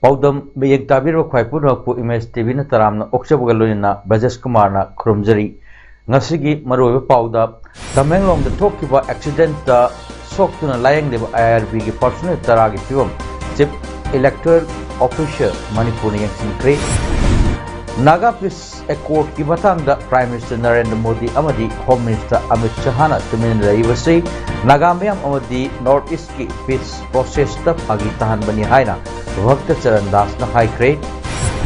PAODAM Biyek Tabir Khwaipur Pu Image TV na taramna Okshabgaluna Bajas Kumarna Krumjari Ngasigi Maru Pauda Tamenglong the Tokiba accident Soktuna Layang Deba IRB ki personal Taragi Film Chief Electoral Official Manipuri Yanksin Naga Peace Accord ki batangda Prime Minister Narendra Modi amadi Home Minister Amit Shahana tumin raibasi Nagamyam amadi North East ki peace process ta phagi tahan bani haina Vakt Charan Das na haikre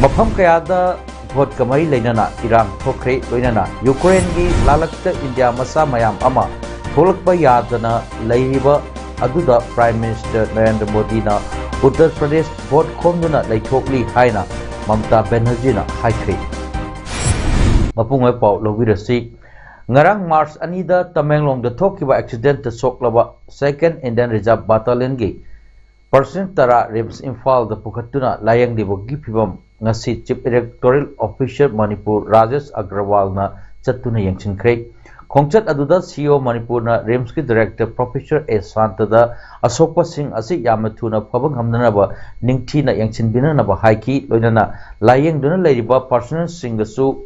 mafam kayada vote kamari leinana Iran thokre loinana Ukraine gi lalakta India masa mayam ama tholakpa yadana leiba aduda Prime Minister Narendra Modi na Uttar Pradesh vote khomduna leithokli haina Mamta Banerjee na haikre mapungwe pau lobirasi ngarang March anida Tamenglong da thokiba accident ta soklaba 2nd Indian Reserve Battalion gi Percent Tara Rims Imphal the Pukatuna Layang de Bogipibam Nasi Chief Electoral Official Manipur Rajesh Agrawal na Chatuna Yangshin Craig Kongchat Aduda CEO Manipur na Rimski Director Professor A. Santada Asokpa Singh Asi Yamatuna Pabang Hamdanaba Ningti na Yangshin Binanaba Haiki Loinana Layang Duna Ladiba Personal Singasu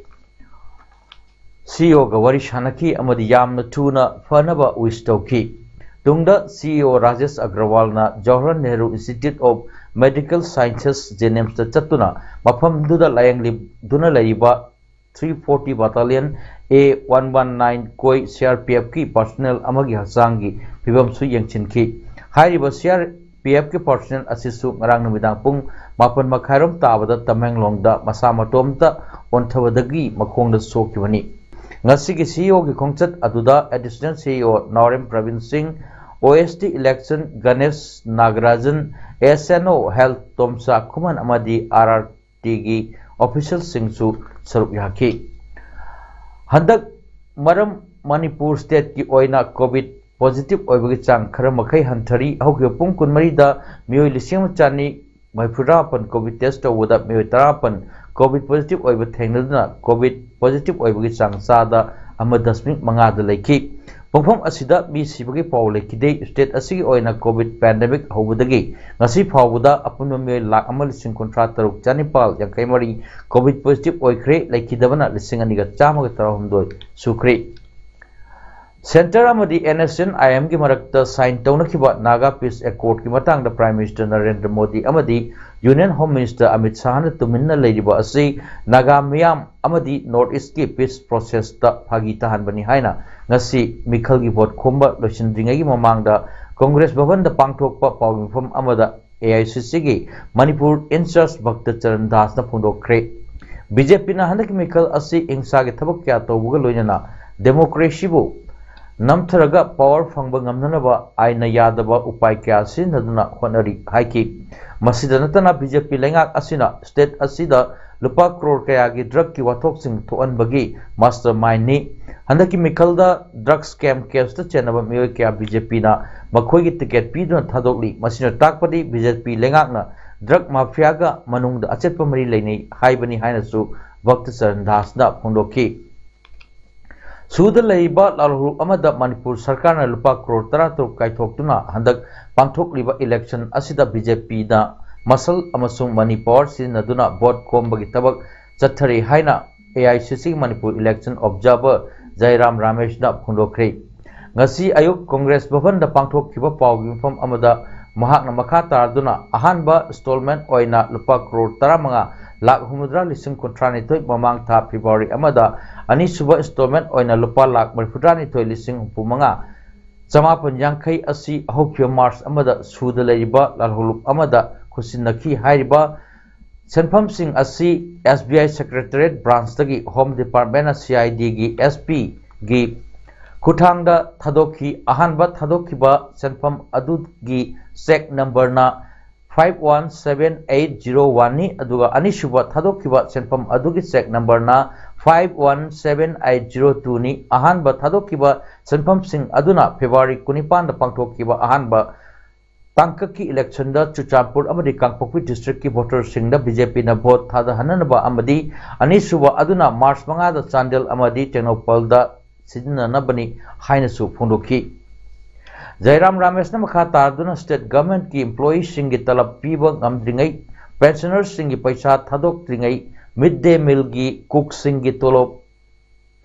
CEO Gawari Shanaki Amadi Yamatuna Fanaba Wistoki Tungda CEO Rajesh Agrawal na Jawaharlal Nehru Institute of Medical Sciences JNIMS ta chatuna mafam duda layang duna laiba 340 Battalion A119 koi CRPF ki personnel amagi hasangi phibam su yangchin ki hairiba CRPF ki personnel asisu ngarang numidang pung 8 makhairom tabada Tamenglong da masa matomta onthabadagi makhongda sokibani ngasigi CEO ki khongchat aduda additional CEO Naurem Pravin Singh OST election Ganesh Nagarajan SNO Health Tomsa Kuman Amadi RRT gi official Singsu Sarup Yaki Handak Maram Manipur State ki oina COVID positive oibagi chang khara makai hanthari hauke pung kunmari da mioi lising chani maifura pan COVID test tawada mioi tarapan COVID positive oiba thengnaduna COVID positive oibagi chang sada amadasmik mangada laiki Pongpong asida mi sibagi paule kidei state asigi oina COVID pandemic hobudagi ngasi phawuda apunma me lak amal sing contract taruk chanipal yang kaimari COVID positive oikre laikidabana lising aniga chamaga tarahumdoi sukre Center amadi NSN IM ki marakta sign tawnakiba Naga Peace Accord ki matangda Prime Minister Narendra Modi amadi Union Home Minister Amit Shahana tuminna leidiba asi Naga miyam amadi North East ki peace process ta phagi tahan bani haina ngasi mikhal gi vote khomba loisindringai gi mamangda Congress Bhavan da pangthokpa pawmifam amada AICC gi Manipur in-charge Bhakta Charan Das na phondokre BJP na handak mikhal asi ingsa gi thabak kya tawbuga loinana democracy bu namtharaga power phangba ngamnanaba aina yadaba upai kya sinaduna honari haiki masida natana BJP lengak asina state asida lupa crore kaya gi drug ki wathok sing thoan bagi mastermind ni handaki mikalda drug scam case ta chenaba mioi kya BJP na makhoi gi ticket piduna thadokli masina takpadi BJP lengak na drug mafia ga manungda achetpa mari leinei haibani haina su Bhakta Charan Das na phondoki Suda leiba lalhu amada Manipur Sarkar na lupa crore taratuk kaithoktuna handak pangthok liba election asida BJP na masal amasung Manipur sinaduna vote khombagi tabak chathari haina AICC Manipur election observer Jairam Ramesh na phondokre ngasi ayuk Congress Bhavan da pangthok kiba pawgimfam amada mahakna makha tarduna ahanba installment oina lupa crore 15 lakh humudra lising kontrani toy mamang tha February amada ani suba installment oina lupa lakh marfudrani toy lising humanga chamapan yangkai asi hokyo March amada suda leiba lalhulup amada khusinaki hairiba senpham sing asi SBI Secretariat branch tagi Home Department CID gi SP gi kuthangda thadoki ahanba thadokiba senpham adu gi check number na 517801 ni aduga anisuba thadokkiba senfam adugi check number na 517802 ni ahanba thadokkiba senfam sing aduna February 19 da pangthokkiba ahanba tangkaki election da Chuchampur amadi Kangpokpi district ki voter sing da BJP na vote thada hananaba amadi anisuba aduna March 5 da Chandel amadi Tenopal da sidina nabani hainasu phondokhi Jairam Ramesh na makha tarduna state government ki employees singi talab piba ngamdringai pensioners singi paisa thadok dringai midday meal gi cook singi tolop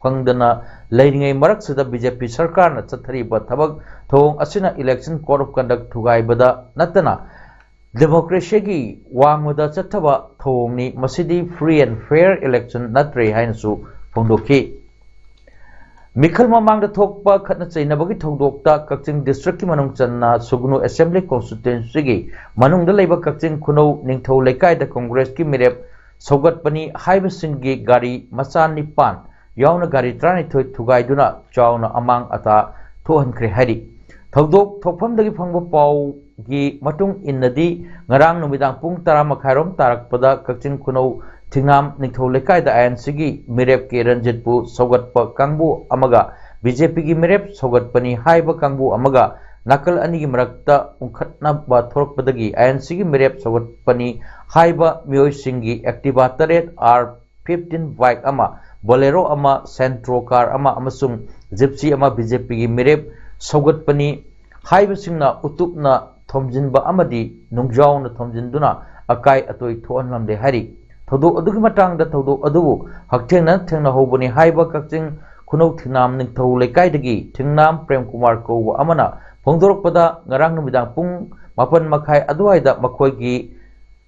phangdana leiringai marak sida BJP sarkar na chathari ba thabak thong asina election code of conduct thugai bada natana democracy gi wangmuda chathaba thong ni masidi free and fair election natre hainasu phondokhi Mikhal mamang da thokpa khatna chainabagi thongdokta Kakching district ki manung channa Sugnu assembly constituency gi manung da leiba Kakching Khunau Ningthau Lekai da congress ki mirep Sogatpani haiba singi gari macha nipan yauna gari 32 thugai duna chauna amang ata thohankhre hari thogdok thokpham dagi phangba paw gi matung innadi ngarang numidang pung 10 makhairom tarakpada Kakching Khunau Tingnam Ningthau Lekai da ANC gi mirep ke Ranjitpu Sogatpa Kangbu amaga BJP gi mirep Sogatpani haiba Kangbu amaga nakal ani gi marakta ungkhatna ba thorokpadagi ANC gi mirep Sogatpani haiba mioi singi Activa taret R15 bike ama Bolero ama Sentro car ama amasung Gypsy ama BJP gi mirep Sogatpani haiba singna utupna thomjinba amadi nungjauna thomjinduna akai atoi thoanlamde hari Thodo adugi matang da thodo adubu hakthengna thengna hobani haiba Kakching Khunau Thingnam Ningthau Lekai dagi Thingnam Prem Kumar ko amana phongdorokpada ngarang numidang pung 4 makhai aduaida makhoigi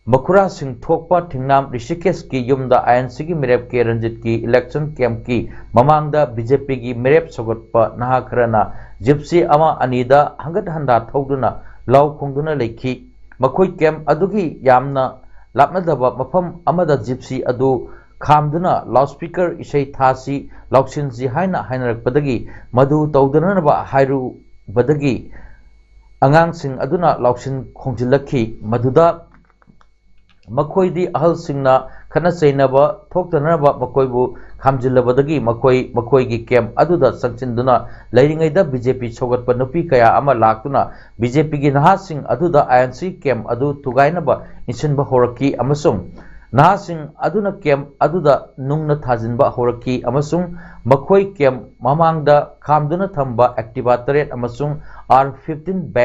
makura sing thokpa Thingnam Rishikesh ki yumda ANC gi mirep ke Ranjit ki election camp ki mamangda BJP gi mirep sogatpa naha kharana Gypsy ama anida hangat handa thoduna law khongduna leikhi makhoi camp adugi yamna lapnadaba mafam amada Gypsy adu khamduna loudspeaker isai thasi lauksinji haina hainarakpadagi madu tawdanaba hairu badagi angangsing aduna lauksin khongjilakhi maduda makhoidi ahal singna khana chainaba thoktanaba makoibu khamjilabadagi makhoigi camp aduda sangchinduna leiringaida BJP sogatpa nupi kaya ama laktuna BJP gi nahasing aduda ANC camp adu tugainaba insinba horaki amasung nahasing aduna camp aduda nungna thajinba horaki amasung makhoi camp mamangda khamduna thamba Activa taret amasung R15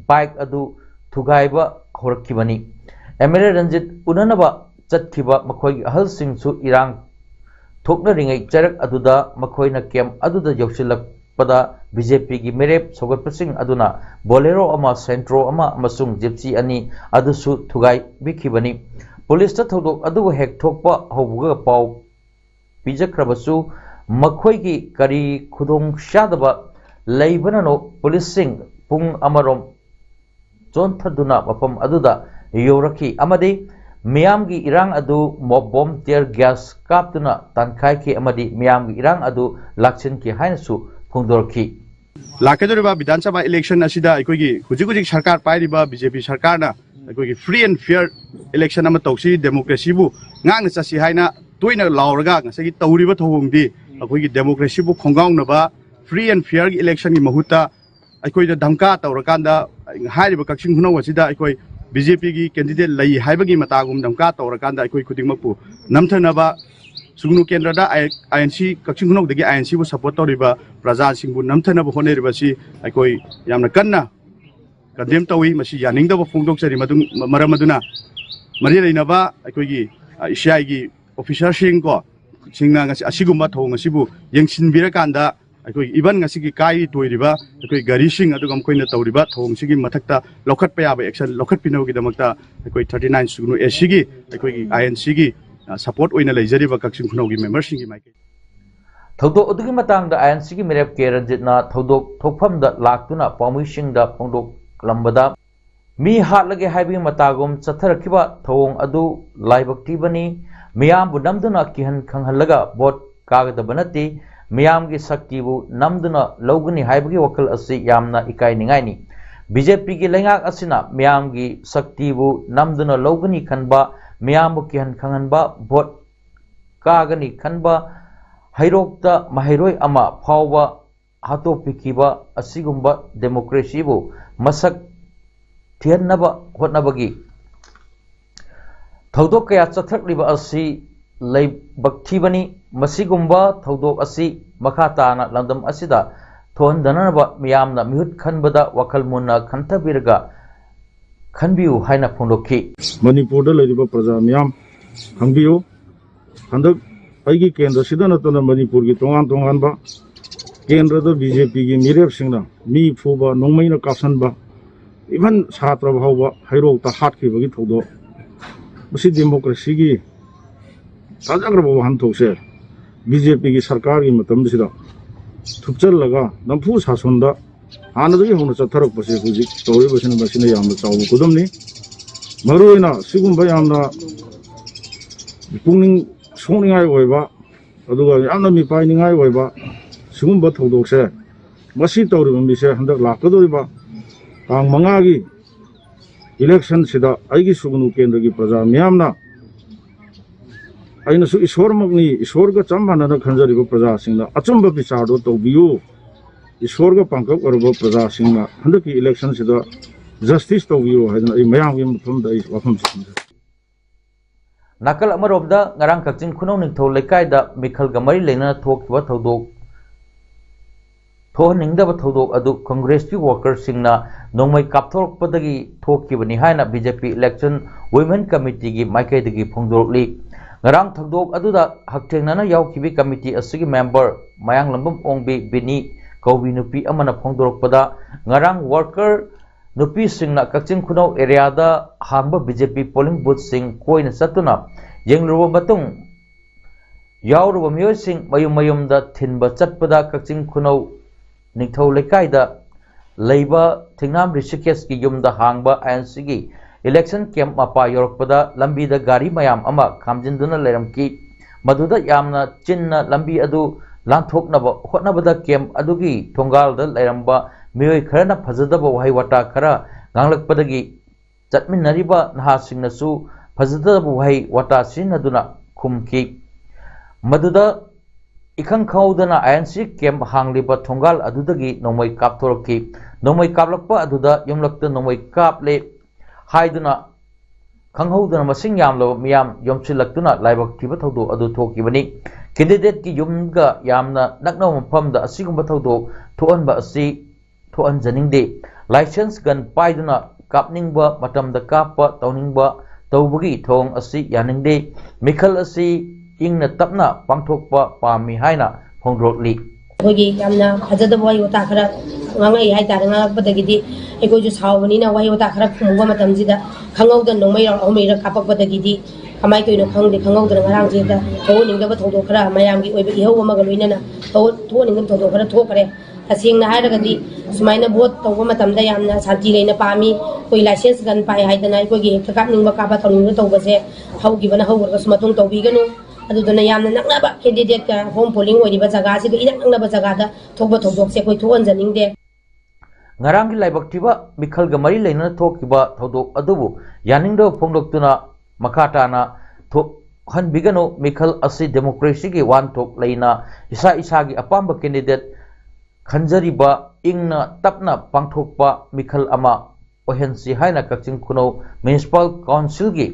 bike adu thugaiba horaki bani MLA Ranjit unanaba chatkiba makhoi ahal singsu irang thokna ringai charak aduda makhoina camp aduda yausilakpada BJP gi merep sogatpasing aduna Bolero ama Sentro ama amasung Gypsy ani adusu thugai bikhibani police ta thodok adu hek thokpa hobuga paw pijakrabasu makhoigi kari khudong shadaba leibanano police sing pung amarom chonthaduna mafam aduda yoraki amadi Miyamgi irang adu mob bomb tear gas kaptuna tankai ki amadi miyamgi irang adu laksin ki hainasu phongdorki lakadoriba Vidhan Sabha election asida aikogi hujik sarkar pairiba BJP sarkar na aikogi free and fair election ama tausi democracy bu ngang chasi haina toina lauraga ngasagi tauriba thongdi aikogi democracy bu khongaunaba free and fair election gi mahuta aikoida dhamka taurakanda hairiba Kakching Khunau asida aikoi BJP की candidate लई हाइबगी मतागुम दमका तौरकांदा अखोई खुदिंगमकपु नमथनबा सुगनु केंद्रदा INC Kakching Khunau दगी INC बु सपोर्ट तौरिबा प्रजा सिंगबु नमथनबा होनेरिबासी अखोई यामना कन्ना कदेम तौई मसी यानिंगदबा फोंदोकसरी मरमदुना मरि लैनबा अखोईगी इसिआईगी ऑफिसर सिंग को सिंगना असिगुम्बा थोंग असिबु यंगसिनबिरकांदा अखोई इवन ngasi kai toiriba अखोई gari sing adugam koina tawriba thong sigi mathakta lokhat pa yaba action lokhat pinaw gi damakta अखोई 39 sugnu SG अखोई INC gi support oina leijariba Kakching Khunau gi members sing gi mai thodok adugi matang da ANC gi merep ke Ranjitna thodok thokpham da laktuna pamui sing da phongdok lambada mi hatlage haibi matagum chatharakiba thong adu laibakti bani miyam bu namduna kihan khanghallaga vote kagadaba nati Miyam ki sakti bu namduna loguni haibagi wakal asi yamna ikai ningai ni BJP की लेंगाक असिना मियाम की शक्ति बु नमदुना लौगनी खनबा मियाम बु किहन खंगनबा vote कागनी खनबा हैरोक्ता महिरोय अमा फावबा हातोपिकिबा असिगुम्बा democracy बु मसक थियनबा होटनबगी थौदोक कया चथरक्लिबा असि लैबक्थिबनी मसिगुम्बा थौदोक असि मखाताना लंदम असिदा थोहनदनबा मियामना मिहुत खनबदा वखल मुन्ना खंथबिरगा खनबियु हाइना फोंदोखी मणिपुर दा लेरिबा प्रजा मियाम खंबियु हंदक आइगी केंद्र सिदा नतना मणिपुर की तोंगान तोंगानबा केंद्र दा बीजेपी की मिरेप सिंगना मी फुबा नोंमैना कासनबा इवन छात्र भावबा हैरोक्ता हाटखिबगी थौदो मसी डेमोक्रेसी की ताजाग्रबा हंथोसे बीजेपी की सरकार की मतम सिदा थुपचलगा नंफु शासनदा हानदगी होना चथरकपसे हुजिक तौरिबसिना बसिना यामना चावबो कुदमनी मरुइना सिगुम्बा यामना पुंगनिंग सोंनिंगाय ओइबा अदुगा यामना मिपाइनिंगाय ओइबा सिगुम्बा थौदोकसे मसी तौरिबा मिसे हंदक लाकदोरिबा तांग मंगागी इलेक्शन सिदा आइगी सुगनु केंद्र की प्रजा मियामना अइनसु ईश्वरमकनी ईश्वरगा चम्मानना खंजरिबा प्रजा सिंगना अचुम्बा विचारदो तौबियु ईश्वरगा पांकक अरबा प्रजा सिंगना हंदकी इलेक्शन सिदा जस्टिस तौबियु हाइदना आई मयामगी मफमदा आई वफम सिंगना नाकल अमरोबदा ngarang kakching khunau ningthau lekai da mikhal gamari leina thokba thodok thohningdaba thodok adu congress ki workers singna nongmai kapthorokpadagi thokibani haina BJP election women committee gi maikai dagi phongdorokli ngarang thodok aduda haktengnana yaukibi committee asigi member mayang lambam ongbi bini kaubi nupi amana phongdorokpada ngarang worker nupi singna kakching khunau area da hangba BJP polling booth sing koina satuna yengruba batung yauruba myoy sing mayum mayum da thinba chatpada kakching khunau ningthau lekai da leiba thingnam rishikesh ki yumda hangba ANC gi election camp mapa yorokpada lambi da gari mayam ama khamjinduna leramki maduda yamna chinna lambi adu lanthoknaba hotnabada camp adugi thongal da leramba मियोय खरना फजदब वहाई वटा खरा गांगलकपदगी चटमिनरिबा नहासिंगनसु फजदब वहाई वटा सिनदुना खुमकी मदुदा इखंग खौदना INC camp हांगलिबा थोंगाल अदुदगी नोमय कापथोरकी नोमय कापलकपा अदुदा यमलकत नोमय कापले हाइदुना खंगहौदना मसिंग यामलो मियाम यमसिलक्तुना लाइबक थिबा थौदो अदु थोकिबनी कैंडिडेट की युमगा यामना नकनो मफमदा असिगुंबा थौदो थोअनबा असि थोअनजनिंगदे लाइसेंस गन पाइदुना कापनिंगबा मतमदा कापा तौनिंगबा तौबगी थोंग असि यानिंगदे मिखल असि इंगना तपना पांगथोकपा पामी हाइना फोंग्रोकली होगी यामना फजदब वाई होता खरा ngangai hai tar nga padagidi ekoi ju sawani na wai hota khara khumba matam jida khangau da nomai ra omai ra kapak padagidi amai koi no khangde khangau da ngarang je da tho ning da thodo khara mayam gi oiba ihau ma ga loina na tho ning da thodo khara tho kare asing na hai ra gadi sumaina vote tawba matam da yamna santi leina pami koi license gan pai hai da na koi gi hekta kap ning ba ka ba tawning da tawba se hau gi bana hau ga sumatung tawbi ganu adudana yamna naknaba candidate ka home polling oiriba jaga se inak naknaba jaga da thokba thodok se koi thoan janing de ngarang gi laibak thiba mikhal ga mari leina thokiba thodok adubu yaningdo phongdoktuna makata na tho han bigano mikhal asi democracy gi wan thok leina isa isa gi apamba candidate khanjariba ingna tapna pangthokpa mikhal ama ohensi haina kakching khuno municipal council gi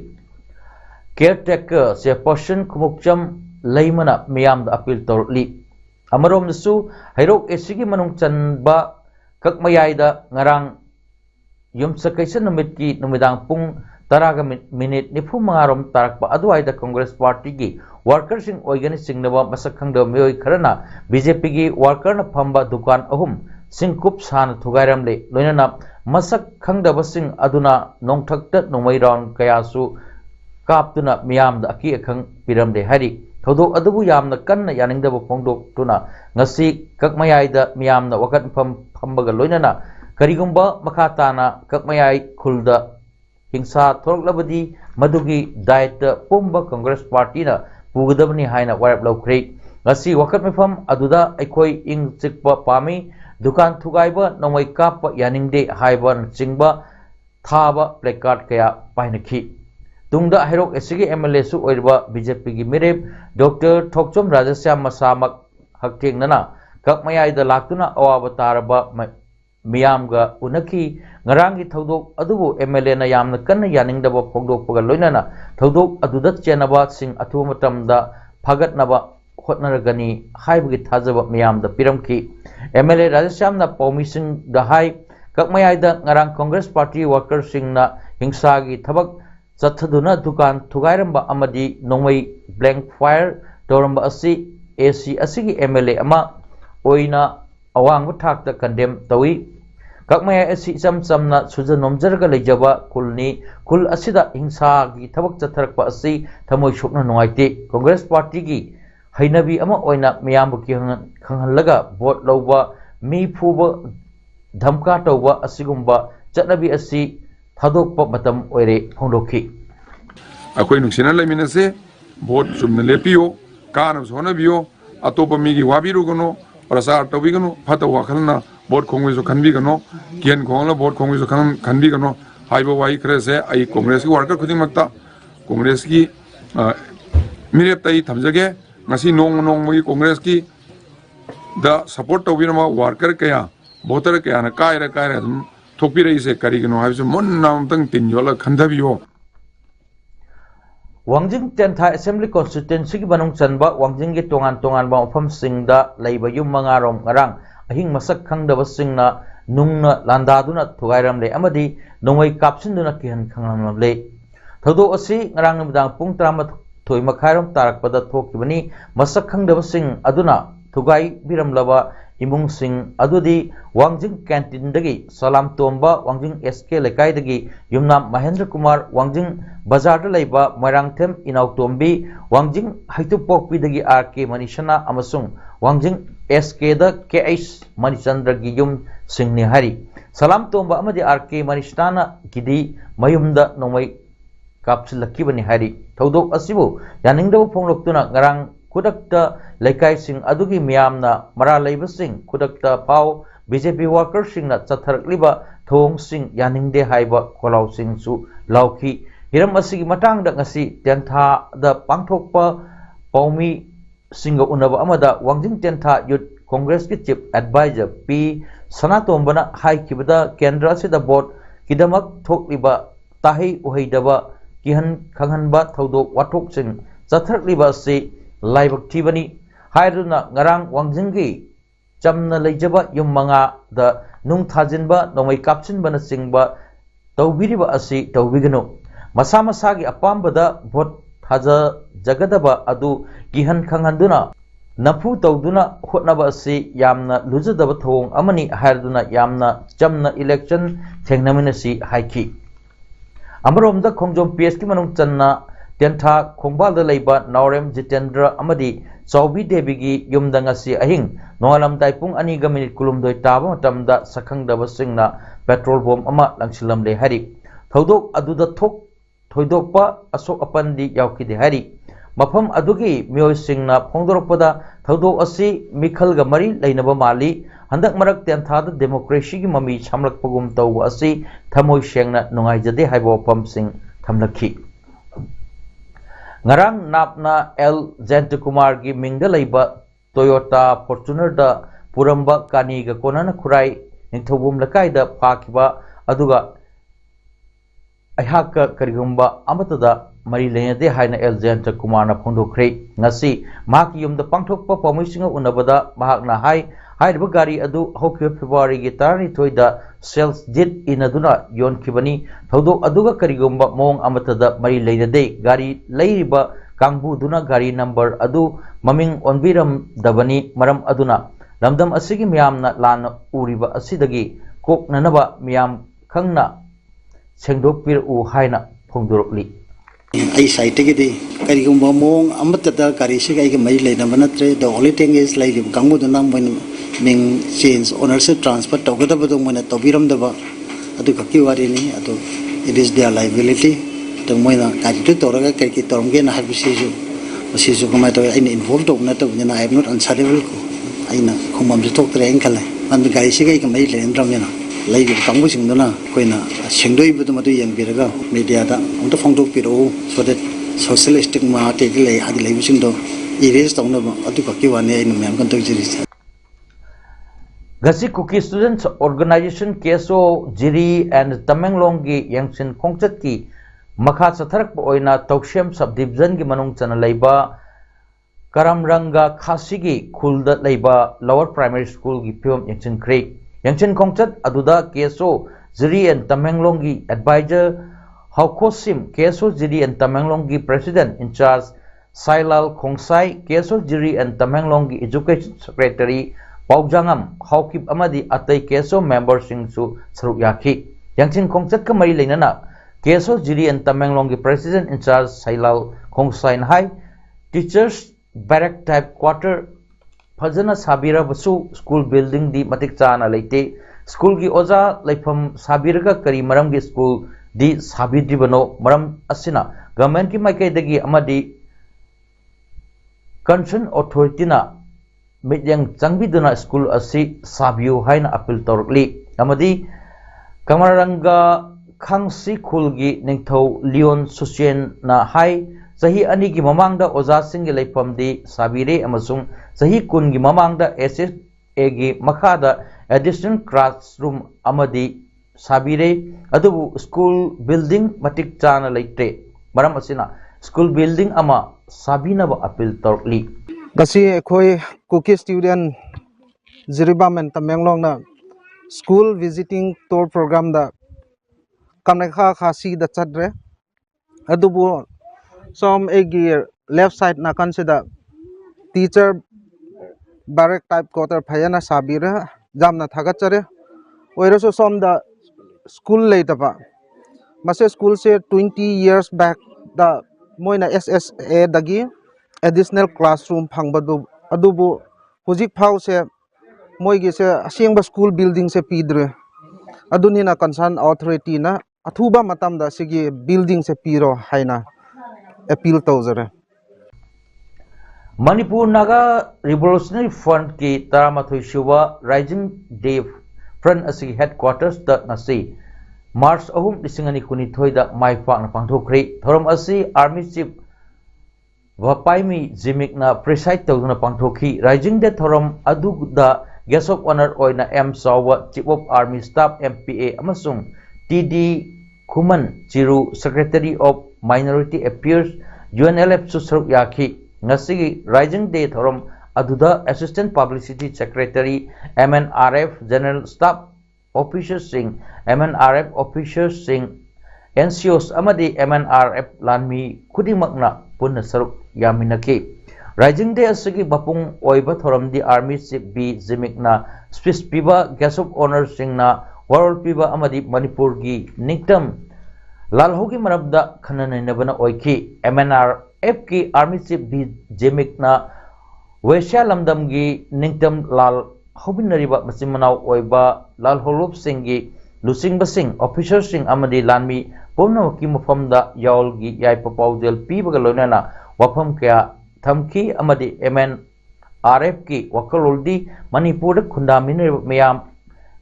caretaker se person khumukcham leimana miyam da appeal torli amarom su hairok esigi manung chanba kakmayaida ngarang yumsakaisa numit ki numidang pung taraga minute nifu mangarom tarakpa aduaida congress party gi worker sing organizing nawa masakhangda meoi kharana BJP gi worker na phamba dukan ahum singkup san thugairamle loinana masak khangda basing aduna nongthakta nomai round kayasu kaptuna miyam da aki akhang piramde hari thodok adubu yamna kanna yaningdaba phongdok tuna ngasi kakmayaida miyamna wakat phambaga loinana karigumba makhatana kakmayai khulda hingsa thoroklabadi madugi diet pumba congress party na pugadabni haina warap laukhre ngasi wakat mifam aduda aikoi ing chikpa pami dukan thugaiba nomai kapa yaningde haiban chingba thaba placard kaya painaki tungda herok esigi MLA su oirba BJP gi mirep Dr. Thokchom Rajasyam masamak hakteng nana kakmayai da laktuna awaba taraba miyamga unaki ngarangi thodok adubu MLA na yamna kanna yaningdaba phogdok paga loinana thodok aduda chenaba sing athu matamda phagatnaba hotnaragani haibagi thajaba miyamda piramki MLA Rajasyam na paumising da hai kakmayai da ngarang Congress Party workers sing na hingsagi thabak chathaduna dukan thugairamba amadi nongmai blank fire toramba asi AC asigi MLA ama oina awang thakta condemn tawi kakmaya asi samsamna suja nomjarga lejaba kulni kul asida hingsa gi thabak chatharakpa asi thamoi sokna nongaite Congress Party gi hainabi ama oina miyambu ki khanghallaga vote lawba mi phuba dhamka tawba asigumba chatnabi asi thadokpa matam oire phongdokhi akoi nuksina laiminase vote chumna lepiyo kana sonabiyo atopa migi wabiru gono prasar tawi gono phata wakhalna vote khongwe so khanbi gono kian khongla vote khongwe so khanbi gono haiba wai krese ai congress ki worker khuding makta congress ki mirep tai thamjage ngasi nong moi congress ki da support tawirama worker kaya voter kaya na kaira dum thokpi rei se kari gono haisu mon nam tang tin yola khandabiyo Wangjing Tentha Assembly Constituency ki banung chanba Wangjing gi tongan ba ofam singda leiba yum mangarom ngarang ahing masak khangdaba singna nungna landaduna thugairam le amadi nongoi kapsinduna kihan khanglam le thodo asi ngarang namdang pung 13 makhairom tarakpada thokibani masak khangdaba sing aduna thugai biram laba imung sing adudi Wangjing canteen dagi salam tomba Wangjing SK lekai dagi yumnam Mahendra Kumar Wangjing bazar da laiba Moirangthem Inau Tombi Wangjing Haitupokpi dagi RK Manishana amasung Wangjing SK da KH Manichandra gi yum singni hari salam tomba amadi RK Manishana gidi mayumda nomai kapsilakibani hari thodok asibu yaningdabu phongloktuna ngarang kudakta laikai sing adugi miyamna mara leiba sing kudakta pau BJP workers sing na chatharakliba thong sing yaningde haiba kholau sing su lauki hiram asigi matang da ngasi tentha da pangthokpa paumi singa unaba amada Wangjing Tentha Youth Congress ki chief advisor P Sanatombana haikibada kendra sida board kidamak thokliba tahi uhaidaba kihan khanghanba thodok wathok sing chatharakliba si laibak thibani hairuna ngarang Wangjing gi chamna leijaba yum manga da nung thajinba nomai kapchinbana singba tawbiriba asi tawbigano masa masagi apambada vote thaja jagadaba adu gihan khanghanduna nafu tawduna hotnaba asi yamna lujadaba thong amani hairuna yamna chamna election thengnaminasi haiki amaromda khongjom PS ki manung channa Tentha Khongbalda leiba Naurem Jitendra amadi Chaubi Devigi yumda ngasi ahing noalam taipung ani ga minute kulumdoi taba matamda sakhangdaba singna petrol bomb ama langsilam le hari thodok aduda thok thoidokpa asok apandi yaukide hari mafam adugi mioi singna phongdorpada thodok asi mikhal ga mari leinaba mali handak marak Tentha da democracy gi mami chamlak pagum taw asi thamoi sengna nungai jade haibo pam sing thamlakhi ngarang napna L Jantakumar gi mingda leiba Toyota Fortuner da puramba kani ga konana khurai nithobum lakai da phakiba aduga ahaka karigumba amatada mari lenyade haina L Jantakumar na phondokre ngasi maki yumda pangthokpa pamuisinga unabada mahakna hai hairiba gari adu hokyo February gi tarani thoida sales did inaduna yon kibani thodok aduga karigumba mong amatada mari lenyade gari leiriba kangbu duna gari number adu maming onbiram dabani maram aduna lamdam asigi miyamna lana uriba asidagi koknanaba miyam khangna sengdokpir u haina phongdorokli ai site ke de karigumba mong amatada kari siga ke mai leina manatre the only thing is like kangbu duna ming change ownership transfer tawgada badong mana tobiram daba adu kakki wari ni adu it is their liability to moina kaji toraga kai tormge na habisi ju kuma to in involved na to na I am not answerable ko aina khumam ju tok tre engkala an gari se kai mai le ndram yana lai gi kangbu sing dona koina sengdoi bu madu yang biraga media da onto phang tok piro so that social stigma te le adi lai sing do erase tawna ba adu ka ki wane ai nam kan tok jiri Gasi Cookie Students Organization KSO Jiri and Tamenglonggi Yangshin Kongchat ki makha satharak pa oina Tokshem subdivision gi manung chana leiba Karamranga Khasigi Khulda leiba Lower Primary School gi piom Yangshin Creek Yangshin Kongchat aduda KSO Jiri and Tamenglonggi advisor Haukosim KSO Jiri and Tamenglonggi President in charge Sailal Khongsai KSO Jiri and Tamenglonggi Education Secretary PAODAM Haukip Amadi Atai KSO members Singsu Saruk Yaki Yangshin Kongchat ka mari leinana KSO Jiri and Tamenglonggi President in charge Sailal Khongsai Hai Teachers Barrack Type Quarter Fajana Sabira Basu School Building di Matik Chana Leite School gi Oza Laifam Sabiraga Kari Maram gi School di Sabidri Bano Maram Asina Government ki Maikai Dagi Amadi Concern Authority na Midyang Changbiduna School Asi Sabiu Haina Appeal Torli Amadi Kamaranga Khangsi Khulgi Ningthau Leon Susien na Hai Sahi Ani gi Mamangda Oza Singh Laifam di Sabire Amasung Sahi Kun gi Mamangda SSA gi Makhada Additional Classroom Amadi Sabire Adubu School Building Matik Chana Leite Maram Asina School Building Ama Sabina ba Appeal Torli Gasi Khoi Cookie Student Jiribam and Tamenglong na School Visiting Tour Program da Kamnekha Khasi da chadre Adubu some egi left side na consider teacher barrack type quarter phayana sabira jamna thagachare oiraso some the school later pa mase school se 20 years back the moina SSA dagi additional classroom phangbadu adubu hujik phau se moigi se asengba school building se pidre aduni na concern authority na athuba matam da sigi building se piro haina appeal tawzare Manipur Naga Revolutionary Front ki Taramathui Shuba Rising Day Front Asi Headquarters da Nasi March Ahum Disingani Kunithoi da Mai Pak na Pangthokri Thoram Asi Army Chief Vapaimi Jimik na preside tawna Pangthokhi Rising Day Thoram Adu da Guest of Honor Oina M Sawa Chief of Army Staff MPA Amasung TD Kuman Chiru Secretary of Minority Affairs UNLF Susruk Yaki Ngasigi Rising Day Thoram Aduda Assistant Publicity Secretary MNRF General Staff Officers Singh MNRF Officers Singh NCOs Amadi MNRF Lanmi Kudimakna Punna Saruk Yaminaki Rising Day Asigi Bapung Oiba Thoram di Army Chief B Jimikna Swiss Piba Guest of Honor Singna World Piba Amadi Manipur gi Niktam Lalhogi Marabda Khanana Nabana Oiki MNRF ki Army Chief B Jimikna Wesha Lamdam gi Ningtam Lal Hobinariba Masimanaw Oiba Lal Holup Singh Lusing Basing Officer Singh Amadi Lanmi Pomnawaki Mufamda Yaul gi Yai Papaudel Piba Galonana Wapam Kya Thamki Amadi MNRF ki Wakaloldi Manipur Kundamin Mayam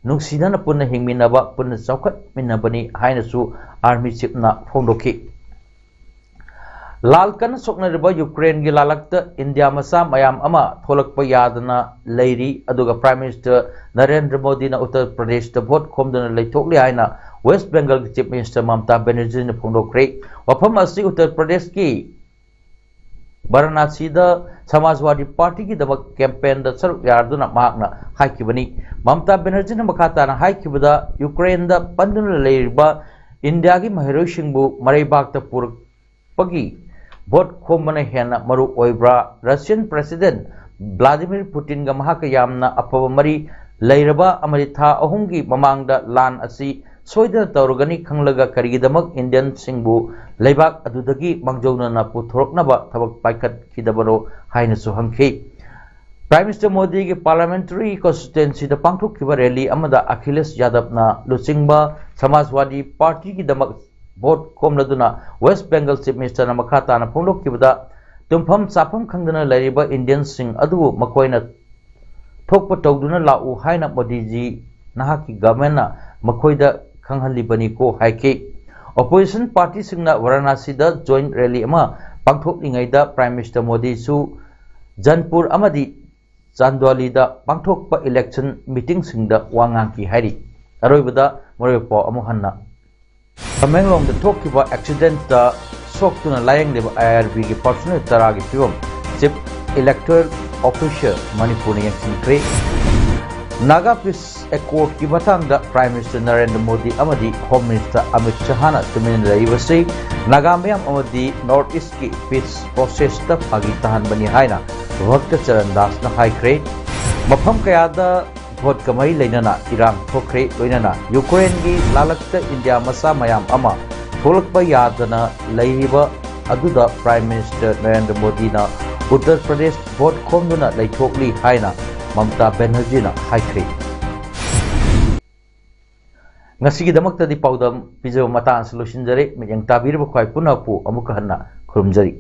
Nungsidana Punna Hingminaba Punna Saukat Minabani Hainasu Army Chief na Fondoki Lalkan Sokna Riba Ukraine gi lalakta India Masa Mayam Ama Tholakpa Yadana Leiri Aduga Prime Minister Narendra Modi na Uttar Pradesh da vote Komdana Leitokli Haina West Bengal Chief Minister Mamata Banerjee na Fondokri Wapam Asi Uttar Pradesh ki Varanasi da Samajwadi Party ki dabak campaign da saruk yarduna mahakna haikibani Mamata Banerjee na makata na haikibada Ukraine da panduna leiriba India ki mahiroi singbu maraibak ta purak pagi vote khomana hena maru oibra Russian President Vladimir Putin ga mahaka yamna apaba mari leiraba amari tha ahumgi mamangda lan asi soidana taurugani khanglaga karigidamak Indian singbu leibak adudagi mangjona na puthoroknaba thabak paikat kidabaro haina su hangki Prime Minister Modi ki parliamentary constituency da pangthokkiba rally amada Akhilesh Yadav na lusingba Samajwadi Party ki damak vote komladuna West Bengal Chief Minister na makata na punglokkibada tumpham chapam khangdana leiriba Indian sing adu makoina थोप तौदुना लाउ हाइना Modi ji नाहाकी government ना मखोइदा खंगहलिबनी को हाइके opposition party सिंगना Varanasi दा joint rally अमा पांगथोकलिंगैदा prime minister Modi सु जनपुर अमदी चांदवाली दा पांगथोकपा election meeting सिंगदा वांगांकी हाइरी अरोइबदा मोरेपो अमुहन्ना Tamenglong दा थोकिबा accident दा सोक्तुना लायंगदेबा आईआरबी की पर्सनल तरा की फिवम चीफ इलेक्टोरल ऑफिसर मणिपुर ने यंगसिंख्रे नागा पीस एक्कोर्ड की मतंगदा प्राइम मिनिस्टर नरेंद्र मोदी अमदी होम मिनिस्टर अमित शाहना तुमिन रहिबसे नागामयाम अमदी नॉर्थ ईस्ट की पीस प्रोसेस ता फागी तहन बनी हाइना भक्त चरण दास न हाइख्रे मफम कयादा भोट कमई लेनना इरान थोख्रे लोइनना यूक्रेन की लालकता इंडिया मसा मयाम अमा थोलकपा यादना लैहिबा अदुदा प्राइम मिनिस्टर नरेंद्र मोदी ना उत्तर प्रदेश भोट खोमदुना लैथोकली हाइना ममता बनर्जी ना हाइख्रे ngasigidamakta di paudam pijo mata solution jare miyang tabir ba khwai punappu amuka hanna khurumjari